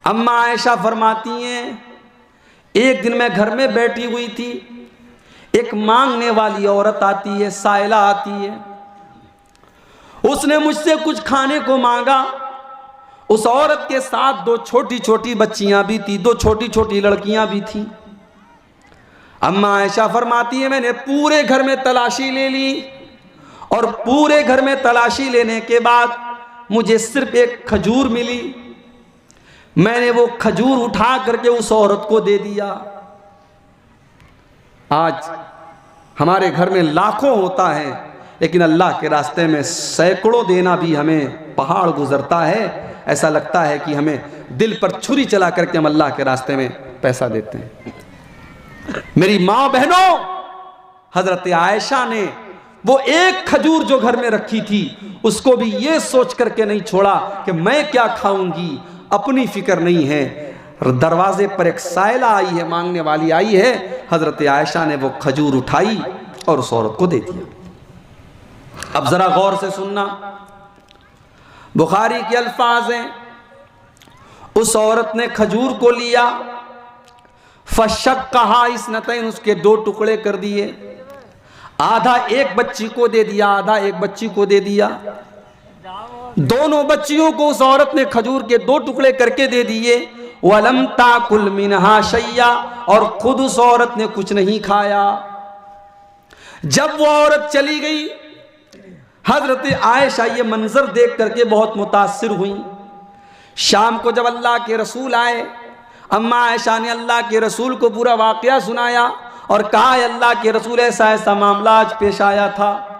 अम्मा आयशा फरमाती हैं, एक दिन मैं घर में बैठी हुई थी, एक मांगने वाली औरत आती है, साइला आती है। उसने मुझसे कुछ खाने को मांगा। उस औरत के साथ दो छोटी छोटी बच्चियां भी थी, दो छोटी छोटी लड़कियां भी थी। अम्मा आयशा फरमाती है, मैंने पूरे घर में तलाशी ले ली और पूरे घर में तलाशी लेने के बाद मुझे सिर्फ एक खजूर मिली। मैंने वो खजूर उठा करके उस औरत को दे दिया। आज हमारे घर में लाखों होता है, लेकिन अल्लाह के रास्ते में सैकड़ों देना भी हमें पहाड़ गुजरता है। ऐसा लगता है कि हमें दिल पर छुरी चला करके हम अल्लाह के रास्ते में पैसा देते हैं। मेरी माँ बहनों, हजरत आयशा ने वो एक खजूर जो घर में रखी थी उसको भी ये सोच करके नहीं छोड़ा कि मैं क्या खाऊंगी, अपनी फिक्र नहीं है। दरवाजे पर एक साइला आई है, मांगने वाली आई है। हजरत आयशा ने वो खजूर उठाई और उस औरत को दे दिया। अब जरा गौर से सुनना, बुखारी के अल्फाज हैं, उस औरत ने खजूर को लिया, फशक कहा इसनतैन, उसके दो टुकड़े कर दिए। आधा एक बच्ची को दे दिया, आधा एक बच्ची को दे दिया। दोनों बच्चियों को उस औरत ने खजूर के दो टुकड़े करके दे दिए। वलम ताकुल मिनहा शैया, और खुद उस औरत ने कुछ नहीं खाया। जब वो औरत चली गई, हजरत आयशा ये मंजर देख करके बहुत मुतासिर हुई। शाम को जब अल्लाह के रसूल आए, अम्मा आयशा ने अल्लाह के रसूल को पूरा वाकया सुनाया और कहा, अल्लाह के रसूल ऐसा ऐसा मामला आज पेश आया था।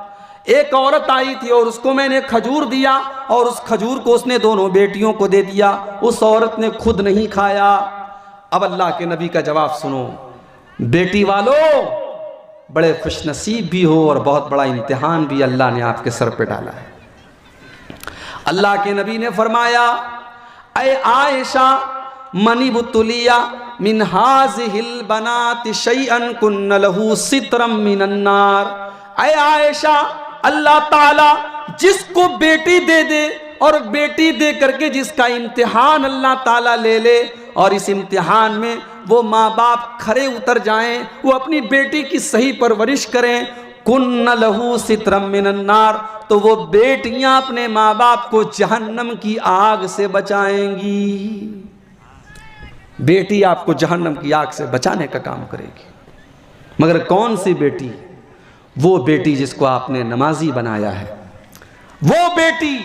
एक औरत आई थी और उसको मैंने खजूर दिया और उस खजूर को उसने दोनों बेटियों को दे दिया, उस औरत ने खुद नहीं खाया। अब अल्लाह के नबी का जवाब सुनो, बेटी वालों, बड़े खुशनसीब भी हो और बहुत बड़ा इम्तिहान भी अल्लाह ने आपके सर पे डाला है। अल्लाह के नबी ने फरमाया, ऐ आयशा मनिबुतुलिया मिन हाज़िहिल बनाति शैअन कुन्न लहू सित्रम मिनन नार। ऐ आयशा, अल्लाह ताला जिसको बेटी दे दे और बेटी दे करके जिसका इम्तिहान अल्लाह ताला ले ले और इस इम्तिहान में वो माँ बाप खरे उतर जाएं, वो अपनी बेटी की सही परवरिश करें, कुन्न लहू सित्रम मिनन नार, तो वो बेटियां अपने माँ बाप को जहन्नम की आग से बचाएंगी। बेटी आपको जहन्नम की आग से बचाने का काम करेगी। मगर कौन सी बेटी? वो बेटी जिसको आपने नमाजी बनाया है, वो बेटी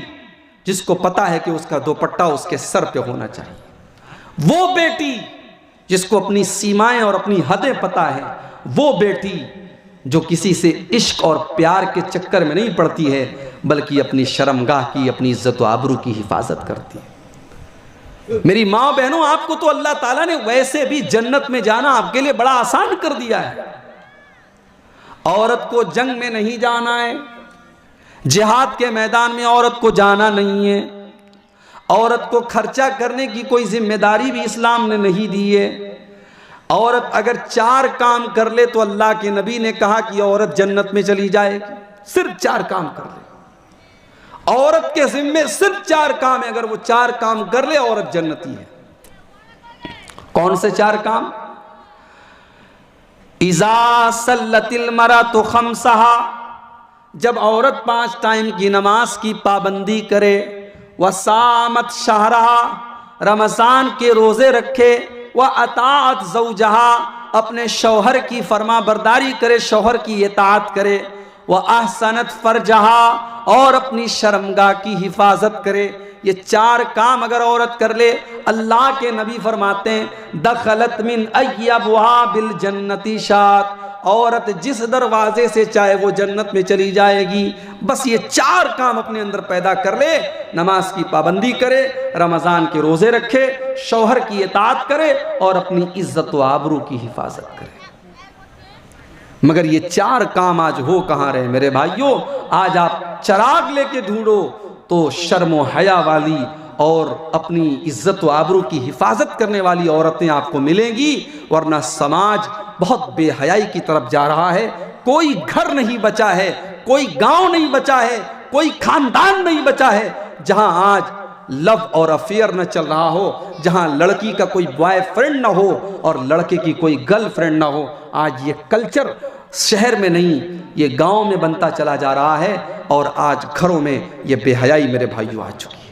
जिसको पता है कि उसका दुपट्टा उसके सर पे होना चाहिए, वो बेटी जिसको अपनी सीमाएं और अपनी हदें पता है, वो बेटी जो किसी से इश्क और प्यार के चक्कर में नहीं पड़ती है, बल्कि अपनी शर्मगाह की, अपनी इज्जत व आबरू की हिफाजत करती है। मेरी माँ बहनों, आपको तो अल्लाह ताला ने वैसे भी जन्नत में जाना आपके लिए बड़ा आसान कर दिया है। औरत को जंग में नहीं जाना है, जिहाद के मैदान में औरत को जाना नहीं है, औरत को खर्चा करने की कोई जिम्मेदारी भी इस्लाम ने नहीं दी है। औरत अगर 4 काम कर ले तो अल्लाह के नबी ने कहा कि औरत जन्नत में चली जाएगी। सिर्फ 4 काम कर ले, औरत के जिम्मे सिर्फ 4 काम है, अगर वो 4 काम कर ले औरत जन्नती है। कौन से 4 काम? इज़ा सल्लतिल मरअतु खम्सहा, जब औरत 5 टाइम की नमाज की पाबंदी करे, वसामत शहरहा, रमजान के रोजे रखे, व अताअत ज़ौजहा, अपने शौहर की फरमा बरदारी करे, शौहर की इताअत करे, व अहसनत फरजहा, और अपनी शर्मगाह की हिफाजत करे। ये 4 काम अगर औरत कर ले, अल्लाह के नबी फरमाते हैं, दखलत मिन अय्यबहा बिल जन्नती शात, औरत जिस दरवाजे से चाहे वो जन्नत में चली जाएगी। बस ये 4 काम अपने अंदर पैदा कर ले, नमाज की पाबंदी करे, रमज़ान के रोज़े रखे, शौहर की इताअत करे और अपनी इज्जत व आबरू की हिफाजत करे। मगर ये 4 काम आज हो कहाँ रहे मेरे भाइयों? आज आप चिराग लेके ढूंढो तो शर्म व हया वाली और अपनी इज्जत व आबरू की हिफाजत करने वाली औरतें आपको मिलेंगी, वरना समाज बहुत बेहयाई की तरफ जा रहा है। कोई घर नहीं बचा है, कोई गांव नहीं बचा है, कोई खानदान नहीं बचा है जहां आज लव और अफेयर न चल रहा हो, जहां लड़की का कोई बॉयफ्रेंड ना हो और लड़के की कोई गर्लफ्रेंड ना हो। आज ये कल्चर शहर में नहीं, ये गांव में बनता चला जा रहा है और आज घरों में ये बेहयाई मेरे भाइयों आ चुकी है।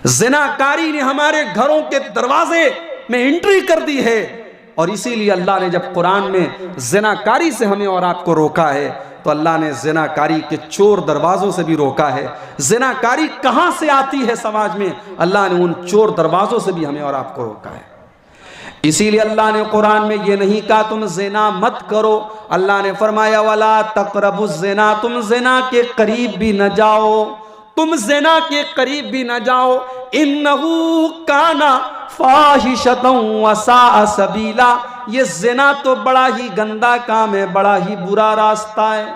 ज़िनाकारी ने हमारे घरों के दरवाजे में एंट्री कर दी है और इसीलिए अल्लाह ने जब कुरान में ज़िनाकारी से हमें और आपको रोका है तो अल्लाह ने ज़िनाकारी के चोर दरवाज़ों से भी रोका है। ज़िनाकारी कहाँ से आती है समाज में, अल्लाह ने उन चोर दरवाज़ों से भी हमें और आपको रोका है। इसीलिए अल्लाह ने कुरान में ये नहीं कहा तुम ज़िना मत करो, अल्लाह ने फरमाया वला तक़रबु ज़िना, तुम ज़िना के करीब भी न जाओ, तुम ज़िना के करीब भी न जाओ। इन्नहु काना फाहिशतन व साअ सबीला, ये ज़िना तो बड़ा ही गंदा काम है, बड़ा ही बुरा रास्ता है।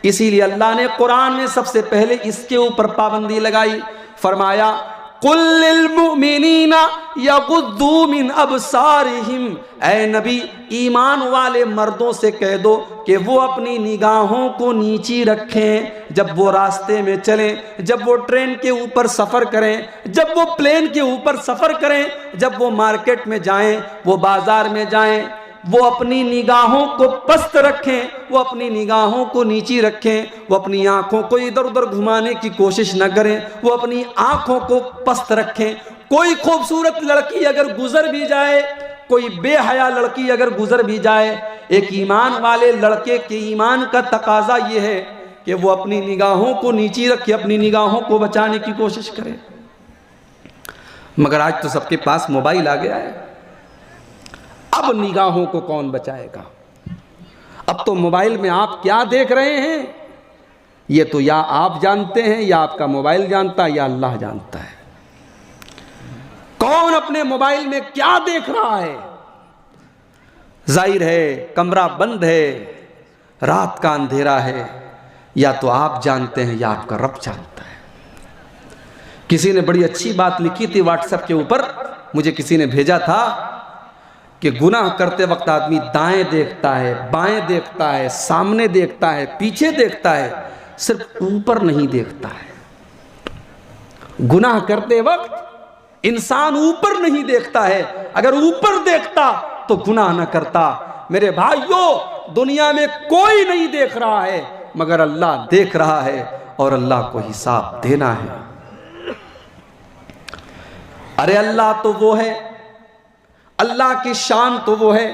इसीलिए अल्लाह ने कुरान में सबसे पहले इसके ऊपर पाबंदी लगाई, फरमाया कुल लिल मुमिनीना यगुद्दू मिन अबसारिहिम, ऐ नबी ईमान वाले मर्दों से कह दो कि वो अपनी निगाहों को नीची रखें जब वो रास्ते में चलें, जब वो ट्रेन के ऊपर सफ़र करें, जब वो प्लेन के ऊपर सफ़र करें, जब वो मार्केट में जाएं, वो बाज़ार में जाएं, वो अपनी निगाहों को पस्त रखें, वो अपनी निगाहों को नीची रखें, वो अपनी आंखों को इधर उधर घुमाने की कोशिश न करें, वो अपनी आंखों को पस्त रखें। कोई खूबसूरत लड़की अगर गुजर भी जाए, कोई बेहया लड़की अगर गुजर भी जाए, एक ईमान वाले लड़के के ईमान का तकाजा ये है कि वो अपनी निगाहों को नीची रखे, अपनी निगाहों को बचाने की कोशिश करे। मगर आज तो सबके पास मोबाइल आ गया है, अब निगाहों को कौन बचाएगा। अब तो मोबाइल में आप क्या देख रहे हैं ये तो या आप जानते हैं, या आपका मोबाइल जानता है, या अल्लाह जानता है। कौन अपने मोबाइल में क्या देख रहा है, जाहिर है कमरा बंद है, रात का अंधेरा है, या तो आप जानते हैं या आपका रब जानता है। किसी ने बड़ी अच्छी बात लिखी थी व्हाट्सएप के ऊपर, मुझे किसी ने भेजा था कि गुनाह करते वक्त आदमी दाएं देखता है, बाएं देखता है, सामने देखता है, पीछे देखता है, सिर्फ ऊपर नहीं देखता है। गुनाह करते वक्त इंसान ऊपर नहीं देखता है, अगर ऊपर देखता तो गुनाह न करता। मेरे भाइयों, दुनिया में कोई नहीं देख रहा है मगर अल्लाह देख रहा है और अल्लाह को हिसाब देना है। अरे अल्लाह तो वो है, अल्लाह की शान तो वो है,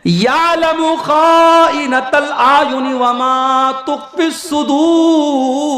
यालमु खाइनतल आयुनि वमा तुख्फिस सुदूर।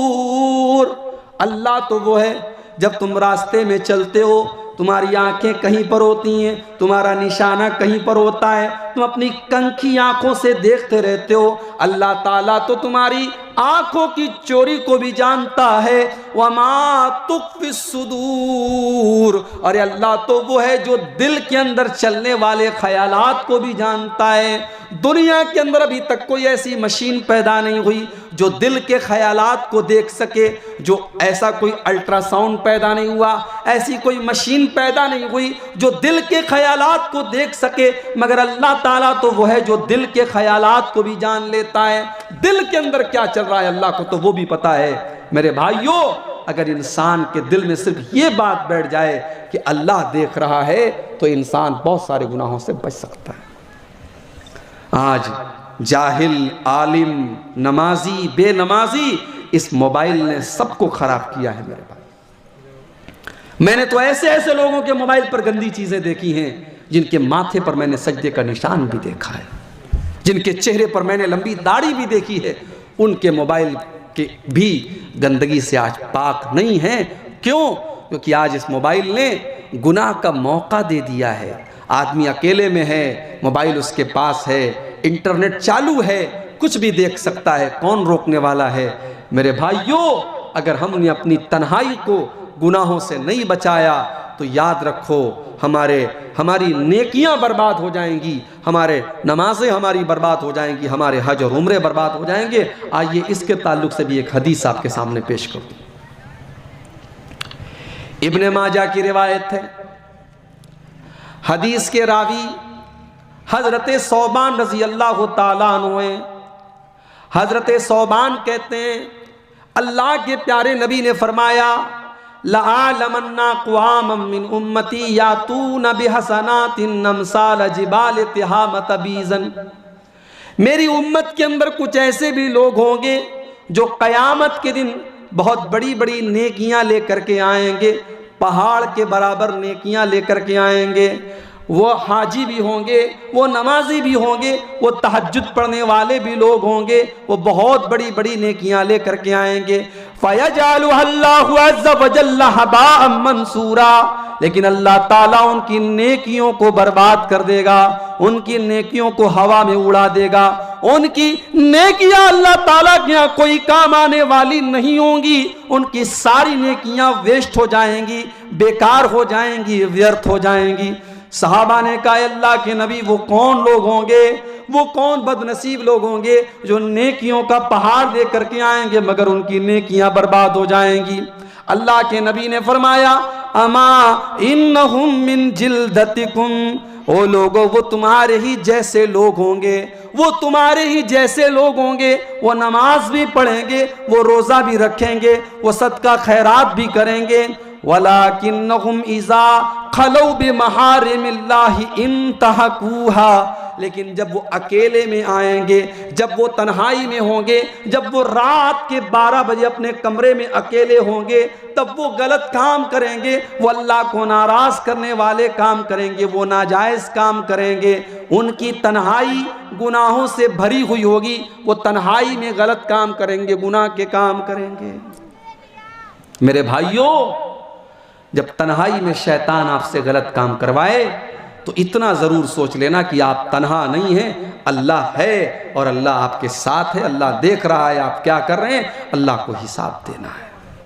अल्लाह तो वो है, जब तुम रास्ते में चलते हो तुम्हारी आंखें कहीं पर होती हैं, तुम्हारा निशाना कहीं पर होता है, तुम अपनी कंखी आंखों से देखते रहते हो। अल्लाह ताला तो तुम्हारी आंखों की चोरी को भी जानता है, वमा तुख्फिस सुदूर। और अल्लाह तो वो है जो दिल के अंदर चलने वाले ख्यालात को भी जानता है। दुनिया के अंदर अभी तक कोई ऐसी मशीन पैदा नहीं हुई जो दिल के ख्यालात को देख सके, जो ऐसा कोई अल्ट्रासाउंड पैदा नहीं हुआ, ऐसी कोई मशीन पैदा नहीं हुई जो दिल के ख्यालात को देख सके। मगर अल्लाह ताला तो वो है जो दिल के ख्यालात को भी जान लेता है। दिल के अंदर क्या चल रहा है अल्लाह को तो वो भी पता है। मेरे भाइयों, अगर इंसान के दिल में सिर्फ ये बात बैठ जाए कि अल्लाह देख रहा है तो इंसान बहुत सारे गुनाहों से बच सकता है। आज जाहिल, आलिम, नमाजी, बेनमाजी, इस मोबाइल ने सबको खराब किया है। मेरे भाई, मैंने तो ऐसे ऐसे लोगों के मोबाइल पर गंदी चीजें देखी हैं जिनके माथे पर मैंने सजदे का निशान भी देखा है, जिनके चेहरे पर मैंने लंबी दाढ़ी भी देखी है। उनके मोबाइल के भी गंदगी से आज पाक नहीं है। क्यों? क्योंकि आज इस मोबाइल ने गुनाह का मौका दे दिया है। आदमी अकेले में है, मोबाइल उसके पास है, इंटरनेट चालू है, कुछ भी देख सकता है, कौन रोकने वाला है। मेरे भाइयों, अगर हमने अपनी तन्हाई को गुनाहों से नहीं बचाया तो याद रखो हमारी नेकियां बर्बाद हो जाएंगी, हमारे नमाजें हमारी बर्बाद हो जाएंगी, हमारे हज और उम्रे बर्बाद हो जाएंगे। आइए इसके ताल्लुक से भी एक हदीस आपके सामने पेश करूं। इब्ने माजा की रिवायत है, हदीस के रावी हजरत सौबान रजी अल्लाह ताला अन्हु हैं। हजरत सौबान कहते हैं अल्लाह के प्यारे नबी ने फरमाया लअलमन्ना क़वामम मिन उम्मती यातून बिहसनातिन अमसाल जिबाल तिहामत बीज़न। मेरी उम्मत के अंदर कुछ ऐसे भी लोग होंगे जो क़यामत के दिन बहुत बड़ी बड़ी नेकियां लेकर के आएंगे, पहाड़ के बराबर नेकियां लेकर के आएंगे। वो हाजी भी होंगे, वो नमाजी भी होंगे, वो तहज्जुद पढ़ने वाले भी लोग होंगे, वो बहुत बड़ी बड़ी नेकियां लेकर के आएंगे। फ़यजअलुहल्लाहु अज़्ज़ व जल्ल हबाअम मंसूरा, लेकिन अल्लाह ताला उनकी नेकियों को बर्बाद कर देगा, उनकी नेकियों को हवा में उड़ा देगा। उनकी नेकियां अल्लाह ताला के यहाँ कोई काम आने वाली नहीं होंगी, उनकी सारी नेकियां वेस्ट हो जाएंगी, बेकार हो जाएंगी, व्यर्थ हो जाएंगी। सहाबा ने कहा अल्लाह के नबी वो कौन लोग होंगे, वो कौन बदनसीब लोग होंगे जो नेकियों का पहाड़ दे करके आएंगे मगर उनकी नेकियां बर्बाद हो जाएंगी। अल्लाह के नबी ने फरमाया अमा इन्नहुम मिन जिल्दतिकुम, ओ लोगों वो तुम्हारे ही जैसे लोग होंगे, वो तुम्हारे ही जैसे लोग होंगे। वो नमाज भी पढ़ेंगे, वो रोज़ा भी रखेंगे, वो सदका खैरात भी करेंगे। वलाकिन्नहुम इज़ा खलौ बिमहारिमिल्लाहि इंतहकूहा, लेकिन जब वो अकेले में आएंगे, जब वो तन्हाई में होंगे, जब वो रात के 12 बजे अपने कमरे में अकेले होंगे, तब वो गलत काम करेंगे, वो अल्लाह को नाराज़ करने वाले काम करेंगे, वो नाजायज़ काम करेंगे। उनकी तन्हाई गुनाहों से भरी हुई होगी, वो तन्हाई में गलत काम करेंगे, गुनाह के काम करेंगे। मेरे भाइयों, जब तन्हाई में शैतान आपसे गलत काम करवाए तो इतना ज़रूर सोच लेना कि आप तन्हा नहीं हैं, अल्लाह है और अल्लाह आपके साथ है, अल्लाह देख रहा है आप क्या कर रहे हैं, अल्लाह को हिसाब देना है।